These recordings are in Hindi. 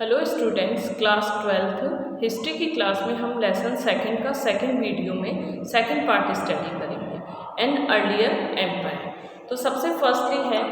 Hello students, class 12th history की क्लास में हम लेसन सेकंड का सेकंड वीडियो में सेकंड पार्ट स्टडी करेंगे एन अर्लियर एम्पायर। तो सबसे फर्स्टली है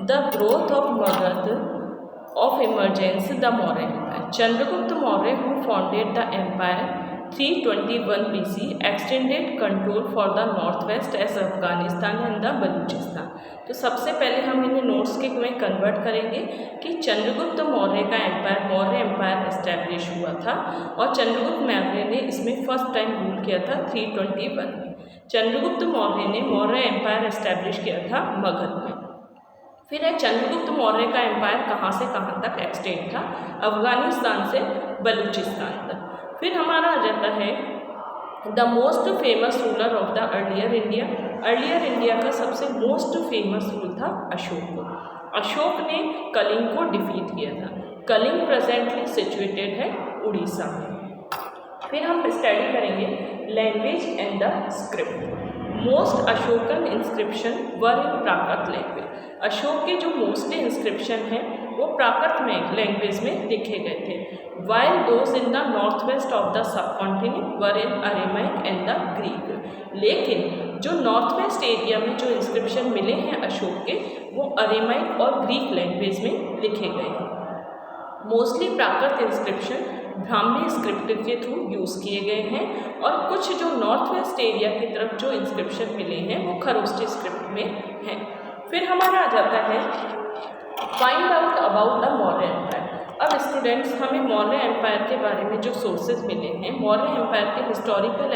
the growth of Magadha of emergence the Maurya empire. Chandragupta Maurya who founded the empire 321 BC extended control for the north west as Afghanistan and the Baluchistan. तो सबसे पहले हम इन्हें नोट्स के में कन्वर्ट करेंगे कि चंद्रगुप्त मौर्य का एम्पायर मौर्य एम्पायर इस्टेब्लिश हुआ था और चंद्रगुप्त मौर्य ने इसमें फर्स्ट टाइम रूल किया था 321 में। चंद्रगुप्त मौर्य ने मौर्य एम्पायर इस्टेब्लिश किया था मगध में। फिर है चंद्रगुप्त मौर्य का एम्पायर कहाँ से कहाँ तक एक्सटेंड था, अफगानिस्तान से बलूचिस्तान तक। फिर हमारा आ जाता है the most famous ruler of the earlier India. Earlier India का सबसे मोस्ट फेमस रूल था अशोक। अशोक ने कलिंग को डिफीट किया था। कलिंग प्रेजेंटली सिचुएटेड है उड़ीसा में। फिर हम स्टडी करेंगे language and the script. Most Ashokan inscription were in Prakrit language. Ashok के जो मोस्टली इंस्क्रिप्शन हैं वो प्राकृत में लैंग्वेज में लिखे गए थे। While those in the north waste of the sub continent were in Aramaic and the Greek. लेकिन जो नॉर्थ वेस्ट एरिया में जो इंस्क्रिप्शन मिले हैं अशोक के वो अरेमाइक और ग्रीक लैंग्वेज में लिखे गए हैं। मोस्टली प्राकृत इंस्क्रिप्शन ब्राह्मी स्क्रिप्ट के थ्रू यूज़ किए गए हैं और कुछ जो नॉर्थ वेस्ट एरिया की तरफ जो इंस्क्रिप्शन मिले हैं वो खरोष्टी स्क्रिप्ट में हैं। फिर हमारा आ जाता है find out about the Maurya empire. अब स्टूडेंट्स हमें मौर्य एम्पायर के बारे में जो सोर्सेज मिले हैं, मौर्य एम्पायर के हिस्टोरिकल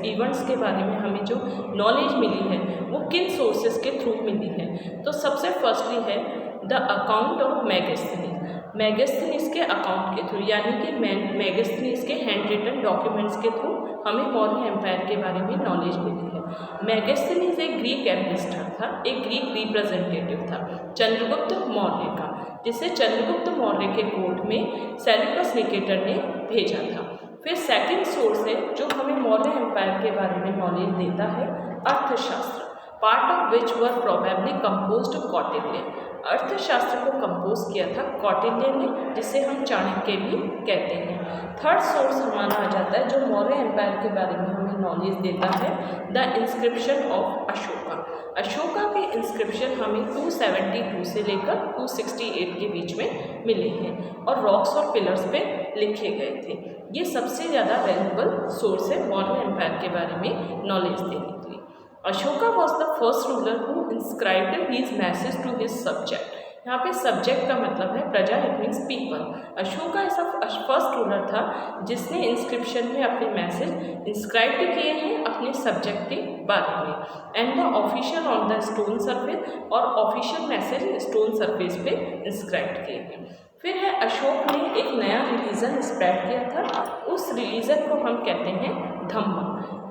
इवेंट्स के बारे में हमें जो नॉलेज मिली है वो किन सोर्सेज के थ्रू मिली है। तो सबसे फर्स्टली है the account of Megasthenes. Megasthenes के अकाउंट के थ्रू यानी कि मेगास्थनीज के हैंड रिटन डॉक्यूमेंट्स के थ्रू हमें मौर्य एम्पायर के बारे में नॉलेज मिली है। मेगास्थनीज एक ग्रीक एडमिनिस्ट्रेटर था, एक ग्रीक रिप्रेजेंटेटिव था चंद्रगुप्त मौर्य का, जिसे चंद्रगुप्त मौर्य के कोर्ट में सेल्यूकस निकेटर ने भेजा था। फिर सेकंड सोर्स है जो हमें मौर्य एम्पायर के बारे में नॉलेज देता है अर्थशास्त्र, part of which were probably composed Kautilya. अर्थशास्त्र को कंपोज किया था कौटिल्य ने, जिसे हम चाणक्य भी कहते हैं। थर्ड सोर्स हमारा आ जाता है जो मौर्य एम्पायर के बारे में हमें नॉलेज देता है the inscription of Ashoka. Ashoka के इंस्क्रिप्शन हमें 272 से लेकर 268 के बीच में मिले हैं और रॉक्स और पिलर्स पे लिखे गए थे। ये सबसे ज़्यादा वैल्यूबल सोर्स है मौर्य एम्पायर के बारे में नॉलेज देने के लिए। Ashoka was the first ruler who inscribed his message to his subject. यहाँ पे सब्जेक्ट का मतलब है प्रजा, इट मीन्स पीपल। अशोका ऐसा फर्स्ट रूलर था जिसने इंस्क्रिप्शन में अपने मैसेज इंस्क्राइब किए हैं अपने सब्जेक्ट के बारे में। And the official on the stone surface, और ऑफिशियल मैसेज स्टोन सरफेस पे इंस्क्राइब किए हैं। फिर है अशोक ने एक नया रिलीजन स्प्रेड किया था, उस रिलीजन को हम कहते हैं धम्मा,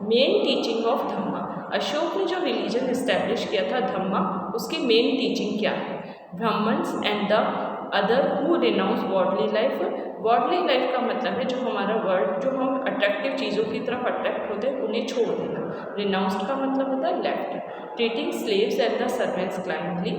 मेन टीचिंग ऑफ धम्मा। अशोक ने जो रिलीजन इस्टेब्लिश किया था धम्मा, उसकी मेन टीचिंग क्या है? Brahmans and the other who renounce worldly life. Worldly life का मतलब है जो हमारा वर्ल्ड, जो हम अट्रैक्टिव चीज़ों की तरफ अट्रैक्ट होते हैं उन्हें छोड़ देना। रिनाउंस्ड का मतलब होता है left. Treating slaves and the servants kindly,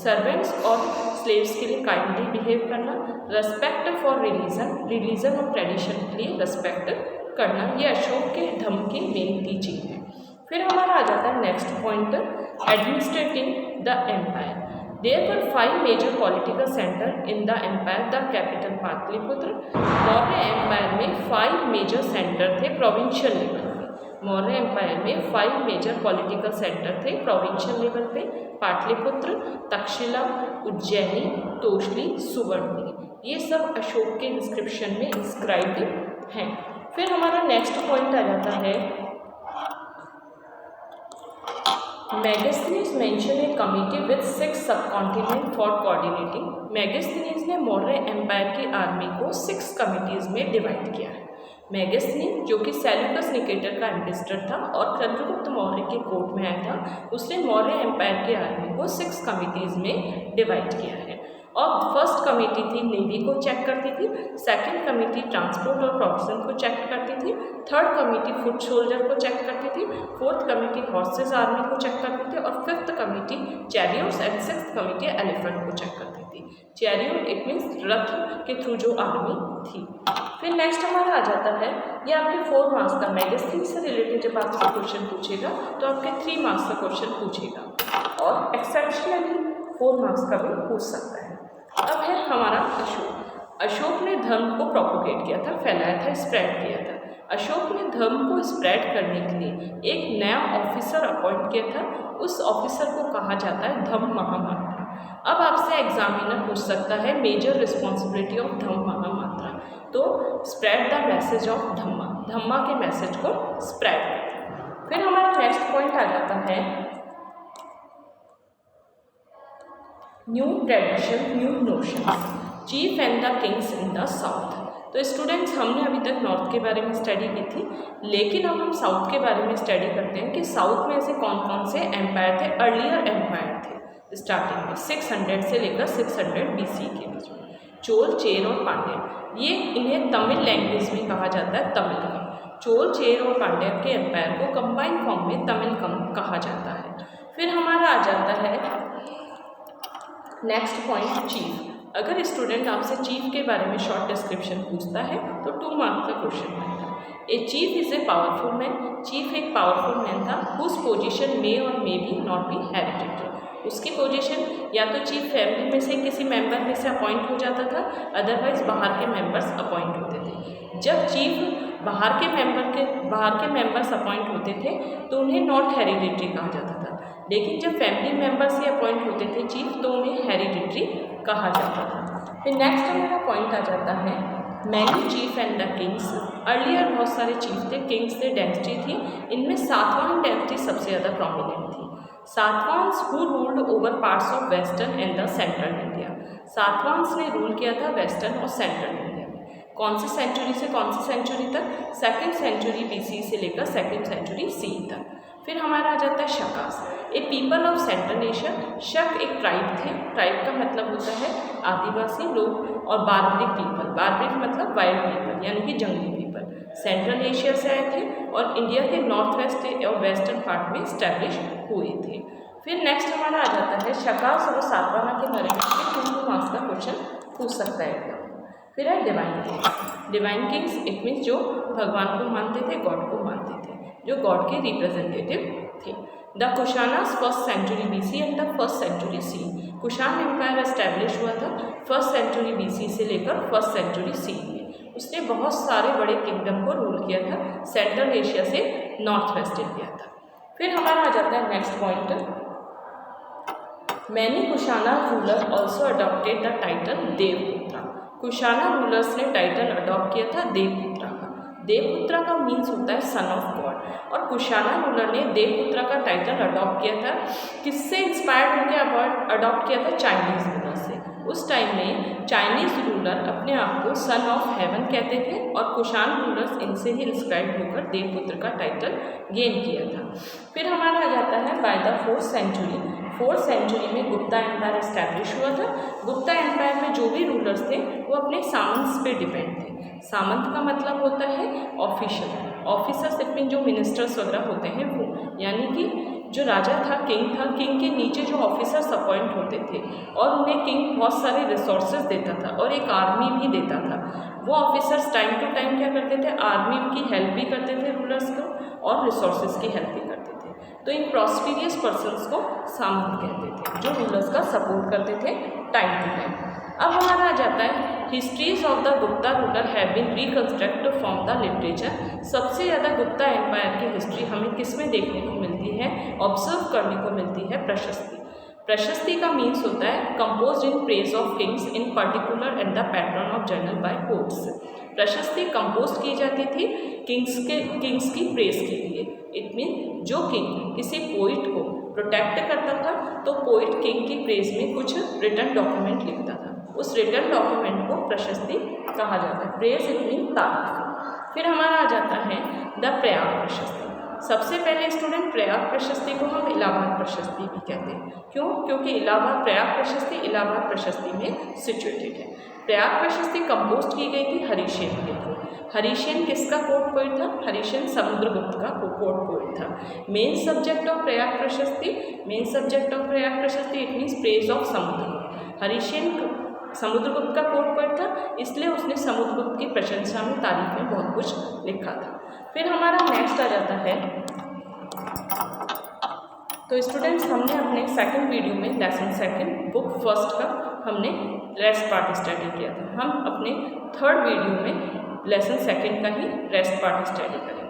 servants और स्लेव्स के लिए काइंडली बिहेव करना। रेस्पेक्ट फॉर रिलीजन, रिलीजन और ट्रेडिशन के लिए रेस्पेक्ट करना, ये अशोक के धम्म की मेन टीचिंग है। फिर हमारा आ जाता है next point administrating the empire. There were 5 major political centers in the empire. The capital Pataliputra. Maurya empire में 5 मेजर सेंटर थे प्रोविंशियल लेवल पे। मौर्य एम्पायर में 5 मेजर पॉलिटिकल सेंटर थे प्रोविंशियल लेवल पे। पाटलिपुत्र, तक्षशिला, उज्जैनी, तोशली, सुवर्णी, ये सब अशोक के इंस्क्रिप्शन में इंस्क्राइब्ड हैं। फिर हमारा नेक्स्ट पॉइंट आ जाता है Megasthenes mention A committee with 6 subcontinent for coordinating. Megasthenes ने मौर्य एम्पायर की आर्मी को 6 कमिटीज़ में डिवाइड किया है। मेगास्थनीज जो कि सेल्यूकस निकेटर का एडमिनिस्ट्रेटर था और चंद्रगुप्त मौर्य के कोर्ट में आया था, उसने मौर्य एम्पायर की आर्मी को 6 कमिटीज़ में डिवाइड किया है। और फर्स्ट कमेटी थी नेवी को चेक करती थी, सेकंड कमेटी ट्रांसपोर्ट और प्रोविजन को चेक करती थी, थर्ड कमेटी फुट सोल्जर को चेक करती थी, फोर्थ कमेटी हॉर्सेस आर्मी को चेक करती थी और fifth committee chariots and sixth committee elephant को चेक करती थी। थी। चैरियट इट मीन्स रथ के थ्रू जो आर्मी थी। फिर नेक्स्ट हमारा आ जाता है, ये आपके 4 मार्क्स का मैगजीन से रिलेटेड जब आपसे क्वेश्चन पूछेगा तो आपके 3 मार्क्स का क्वेश्चन पूछेगा और एक्सेप्शनली 4 मार्क्स का भी पूछ सकता है। अब है हमारा अशोक ने धर्म को प्रोपोगेट किया था, फैलाया था, स्प्रेड किया था। अशोक ने धर्म को स्प्रेड करने के लिए एक नया ऑफिसर अपॉइंट किया था, उस ऑफिसर को कहा जाता है धम्म महामात्रा। अब आपसे एग्जामिनर पूछ सकता है मेजर रिस्पॉन्सिबिलिटी ऑफ धम्म महामात्रा, तो स्प्रेड द मैसेज ऑफ धम्मा, धम्मा के मैसेज को स्प्रेड करता। फिर हमारा नेक्स्ट पॉइंट आ जाता है new tradition new notion, cheap and the kings in the south. तो स्टूडेंट्स, हमने अभी तक नॉर्थ के बारे में स्टडी की थी, लेकिन अब हम साउथ के बारे में स्टडी करते हैं कि साउथ में ऐसे कौन कौन से एम्पायर थे, अर्लियर एम्पायर थे स्टार्टिंग में 600 से लेकर 600 BC के बीच में। चोल, चेर और पांड्य, ये इन्हें तमिल लैंग्वेज में कहा जाता है तमिलकम। चोल, चेर और पांड्य के एम्पायर को कंबाइंड फॉर्म में तमिलकम कहा जाता है। फिर हमारा आ जाता है नेक्स्ट पॉइंट चीफ। अगर स्टूडेंट आपसे चीफ के बारे में शॉर्ट डिस्क्रिप्शन पूछता है तो 2 मार्क्स का क्वेश्चन आएगा। A chief is a powerful man, chief एक पावरफुल मैन था हुज पोजीशन मे और may be not be hereditary. उसकी पोजीशन या तो चीफ फैमिली में से किसी मेंबर में से अपॉइंट हो जाता था, अदरवाइज बाहर के मेंबर्स अपॉइंट होते थे। जब चीफ बाहर के मेंबर्स अपॉइंट होते थे तो उन्हें नॉट हेरिडिटरी कहा जाता था, लेकिन जब फैमिली मेंबर्स से अपॉइंट होते थे चीफ तो उन्हें हेरिडिटरी कहा जाता था। फिर नेक्स्ट हमारा पॉइंट आ जाता है many cheap and the Kings. Earlier बहुत सारे चीफ थे, किंग्स थे, डायनेस्टी थी, इनमें सातवाहन डायनेस्टी सबसे ज़्यादा प्रोमिनेंट थी। Satavahanas who ruled over parts of western and the central India. Satavahanas ने रूल किया था वेस्टर्न और सेंट्रल इंडिया में। कौन सी सेंचुरी से कौन सी सेंचुरी तक? 2nd सेंचुरी BC से लेकर 2nd सेंचुरी CE तक। फिर हमारा आ जाता है शकास, ए पीपल ऑफ सेंट्रल एशिया। शक एक ट्राइब थे, ट्राइब का मतलब होता है आदिवासी लोग, और बार्बरिक पीपल, बार्बरिक मतलब वाइल्ड पीपल यानी कि जंगली पीपल, सेंट्रल एशिया से आए थे और इंडिया के नॉर्थ वेस्ट और वेस्टर्न पार्ट में स्टैब्लिश हुए थे। फिर नेक्स्ट हमारा आ जाता है शकास और सातवाहन के बारे में 2 मार्क्स का क्वेश्चन पूछ सकता है। फिर है divine Kings. Divine Kings it means जो भगवान को मानते थे, गॉड को मानते थे, जो गॉड के रिप्रेजेंटेटिव थे। The Kushanas 1st century BC and the 1st century CE। Kushan empire establish हुआ था 1st सेंचुरी BC से लेकर 1st सेंचुरी CE में। उसने बहुत सारे बड़े किंगडम को रूल किया था, सेंट्रल एशिया से नॉर्थ वेस्ट इंडिया था। फिर हमारा आ जाता है next point many Kushana ruler also adopted the title Devaputra. Kushana rulers ने टाइटल अडॉप्ट किया था देवपुत्रा का। देवपुत्रा का मीन्स होता है सन ऑफ गॉड, और कुशाना रूलर ने देवपुत्रा का टाइटल अडॉप्ट किया था। किससे इंस्पायर्ड होकर अडॉप्ट किया था? चाइनीज़ रूलर से। उस टाइम में चाइनीज़ रूलर अपने आप को सन ऑफ हेवन कहते थे और कुशान रूलर्स इनसे ही इंस्पायर्ड होकर देवपुत्र का टाइटल गेन किया था। फिर हमारा आ जाता है by the 4th century. 4th century में गुप्ता एम्पायर एस्टैब्लिश हुआ था। गुप्ता एम्पायर में जो भी रूलर्स थे वो अपने सामंत्स पे डिपेंड थे। सामंत का मतलब होता है ऑफिशियल, ऑफिसर्स इट मीन जो मिनिस्टर्स वगैरह होते हैं वो, यानी कि जो राजा था, किंग के नीचे जो ऑफिसर्स अपॉइंट होते थे और उन्हें किंग बहुत सारे रिसोर्सेज देता था और एक आर्मी भी देता था। वो ऑफिसर्स टाइम टू टाइम क्या करते थे? आर्मी की हेल्प भी करते थे रूलर्स को और रिसोर्सेज की हेल्प भी करते थे। तो इन प्रॉस्पिरियस पर्सन्स को सामंत कहते थे, जो रूलर्स का सपोर्ट करते थे टाइम टू टाइम। अब हमारा आ जाता है histories of the Gupta ruler have been reconstruct from the literature. सबसे ज़्यादा गुप्ता एम्पायर की हिस्ट्री हमें किस में देखने को मिलती है, ऑब्जर्व करने को मिलती है? प्रशस्ति। प्रशस्ति का मीन्स होता है compose in praise of kings in particular and the pattern of journal by poets. Prashasti compose की जाती थी किंग्स की प्रेज के लिए। इट मीन जो किंग किसी पोइट को प्रोटेक्ट करता था तो पोइट किंग की प्रेज में कुछ रिटर्न डॉक्यूमेंट लिखता था, उस रिटर्न डॉक्यूमेंट को प्रशस्ति कहा जाता है। प्रेज इट मीन तारीफ। फिर हमारा आ जाता है द प्रयाग प्रशस्ति। सबसे पहले स्टूडेंट प्रयाग प्रशस्ति को हम इलाहाबाद प्रशस्ति भी कहते हैं। क्यों? क्योंकि इलाहाबाद प्रयाग प्रशस्ति इलाहाबाद प्रशस्ति में सिचुएटेड है। प्रयाग प्रशस्ति कंपोज की गई थी हरीशेन के थ्रू। हरीशेन किसका कोर्ट पोइट था? हरीशेन समुद्रगुप्त का कोर्ट पोइट था। मेन सब्जेक्ट ऑफ प्रयाग प्रशस्ति it means praise of Samudragupta. Harishchandra Samudragupta का कोट पढ़ था, इसलिए उसने समुद्रगुप्त की प्रशंसा में, तारीफ में बहुत कुछ लिखा था। फिर हमारा नेक्स्ट आ जाता है, तो स्टूडेंट्स हमने अपने सेकंड वीडियो में लेसन सेकंड बुक फर्स्ट का हमने रेस्ट पार्ट स्टडी किया था। हम अपने थर्ड वीडियो में लेसन सेकंड का ही रेस्ट पार्ट स्टडी करेंगे।